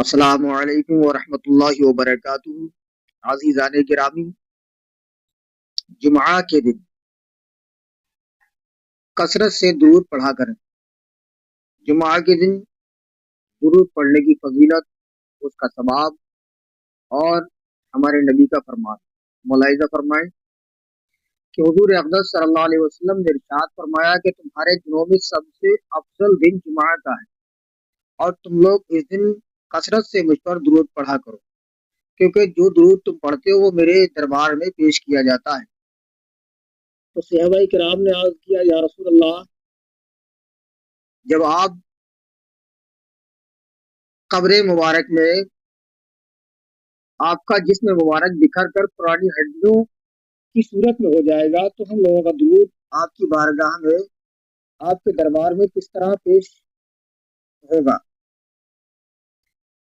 السلام علیکم ورحمۃ اللہ وبرکاتہ۔ عزیزان گرامی، جمعہ کے دن کثرت سے درود پڑھا کریں۔ جمعہ کے دن درود پڑھنے کی فضیلت، اس کا ثواب اور ہمارے نبی کا فرمان ملاحظہ فرمائیں کہ حضور اقدس صلی اللہ علیہ وسلم نے ارشاد فرمایا کہ تمہارے دنوں میں سب سے افضل دن جمعہ کا ہے، اور تم لوگ اس دن کثرت سے مجھ پر درود پڑھا کرو، کیونکہ جو درود تم پڑھتے ہو وہ میرے دربار میں پیش کیا جاتا ہے۔ تو صحابہ کرام نے عرض کیا، یا رسول اللہ، جب آپ قبر مبارک میں آپ کا جسم مبارک بکھر کر پرانی ہڈیوں کی صورت میں ہو جائے گا تو ہم لوگوں کا درود آپ کی بارگاہ میں، آپ کے دربار میں کس طرح پیش ہوگا؟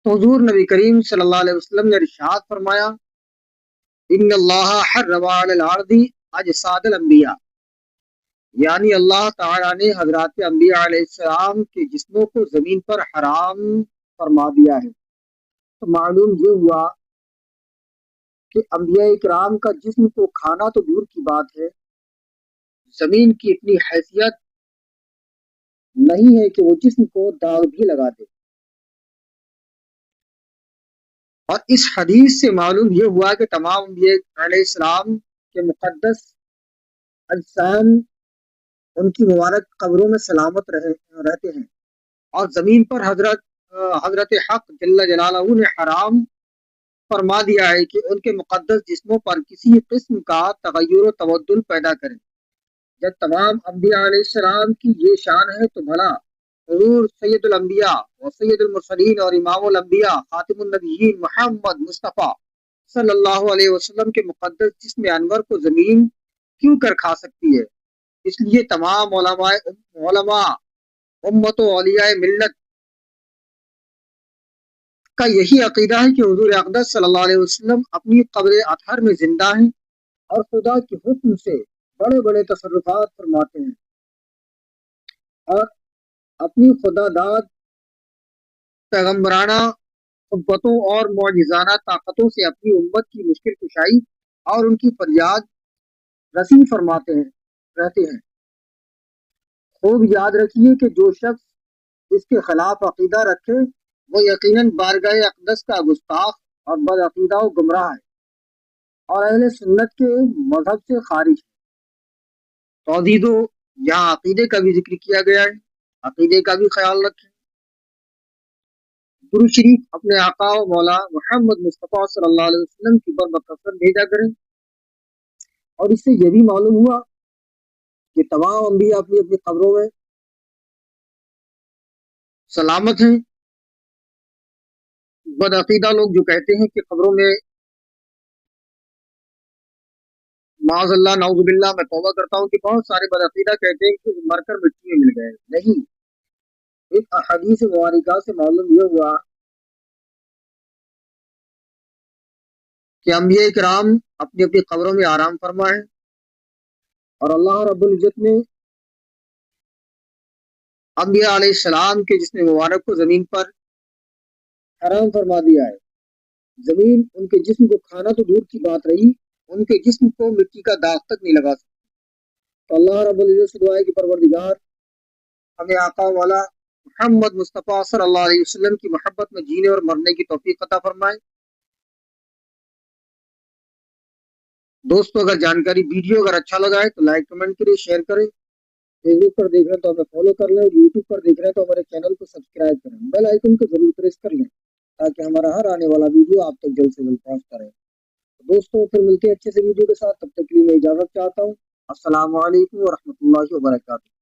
تو حضور نبی کریم صلی اللہ علیہ وسلم نے ارشاد فرمایا، ان اللہ حرم علی الارض اجساد الانبیاء، یعنی اللہ تعالیٰ نے حضرات انبیاء علیہ السلام کے جسموں کو زمین پر حرام فرما دیا ہے۔ تو معلوم یہ ہوا کہ انبیاء اکرام کا جسم کو کھانا تو دور کی بات ہے، زمین کی اتنی حیثیت نہیں ہے کہ وہ جسم کو داغ بھی لگا دے۔ اور اس حدیث سے معلوم یہ ہوا کہ تمام انبیاء علیہ السلام کے مقدس اجسام ان کی مبارک قبروں میں سلامت رہتے ہیں، اور زمین پر حضرت حق جل جلالہ نے حرام فرما دیا ہے کہ ان کے مقدس جسموں پر کسی قسم کا تغیر و تبدل پیدا کریں۔ جب تمام انبیاء علیہ السلام کی یہ شان ہے تو بھلا حضور سید الانبیاء و سید المرسلین اور امام الانبیاء خاتم النبیین محمد مصطفیٰ صلی اللہ علیہ وسلم کے مقدس جسم انور کو زمین کیوں کر کھا سکتی ہے؟ اس لیے تمام علماء امت و اولیاء ملت کا یہی عقیدہ ہے کہ حضور اقدس صلی اللہ علیہ وسلم اپنی قبر اطہر میں زندہ ہیں اور خدا کے حکم سے بڑے بڑے تصرفات فرماتے ہیں، اور اپنی خدا داد پیغمبرانہ قوتوں اور معجزانہ طاقتوں سے اپنی امت کی مشکل کشائی اور ان کی فریاد رسی فرماتے رہتے ہیں۔ خوب یاد رکھیے کہ جو شخص اس کے خلاف عقیدہ رکھے وہ یقیناً بارگاہ اقدس کا گستاخ اور بد عقیدہ و گمراہ ہے، اور اہل سنت کے مذہب سے خارج ہے۔ تو عزیزو، یہاں عقیدے کا بھی ذکر کیا گیا ہے، عقیدے کا بھی خیال رکھیں۔ درود شریف اپنے آقا و مولا محمد مصطفیٰ صلی اللہ علیہ وسلم کی پر بکثرت بھیجا کریں۔ اور اس سے یہ بھی معلوم ہوا کہ تمام انبیاء اپنی اپنی قبروں میں سلامت ہیں۔ بد عقیدہ لوگ جو کہتے ہیں کہ قبروں میں معاذ اللہ نعوذ باللہ، میں توبہ کرتا ہوں کہ بہت سارے بد عقیدہ کہتے ہیں کہ مر کر مٹی میں مل گئے، نہیں۔ ایک احادیث مبارکہ سے معلوم یہ ہوا کہ انبیاء کرام اپنی اپنی قبروں میں آرام فرما ہے، اور اللہ رب العزت نے انبیاء علیہ السلام کے جسم مبارک کو زمین پر حرام فرما دیا ہے۔ زمین ان کے جسم کو کھانا تو دور کی بات رہی، ان کے جسم کو مٹی کا داغ تک نہیں لگا سکتی۔ تو اللہ رب العزت سے دعا ہے کہ پروردگار ہمیں آقا والا محمد مصطفیٰ صلی اللہ علیہ وسلم کی محبت میں جینے اور مرنے کی توفیق عطا فرمائے۔ دوستو، اگر جانکاری ویڈیو اگر اچھا لگا ہے تو لائک کمنٹ کریں، شیئر کریں۔ فیس بک پر دیکھ رہے ہیں تو ہمیں فالو کر لیں، اور یوٹیوب پر دیکھ رہے ہیں تو ہمارے چینل کو سبسکرائب کریں، بیل آئیکن کو ضرور پریس کر لیں تاکہ ہمارا ہر آنے والا ویڈیو آپ تک جلد سے جلد پہنچتا رہے۔ دوستوں، پھر ملتے ہیں اچھے سے ویڈیو کے ساتھ، تب تک کے لیے میں اجازت چاہتا ہوں۔ السلام علیکم ورحمۃ اللہ وبرکاتہ۔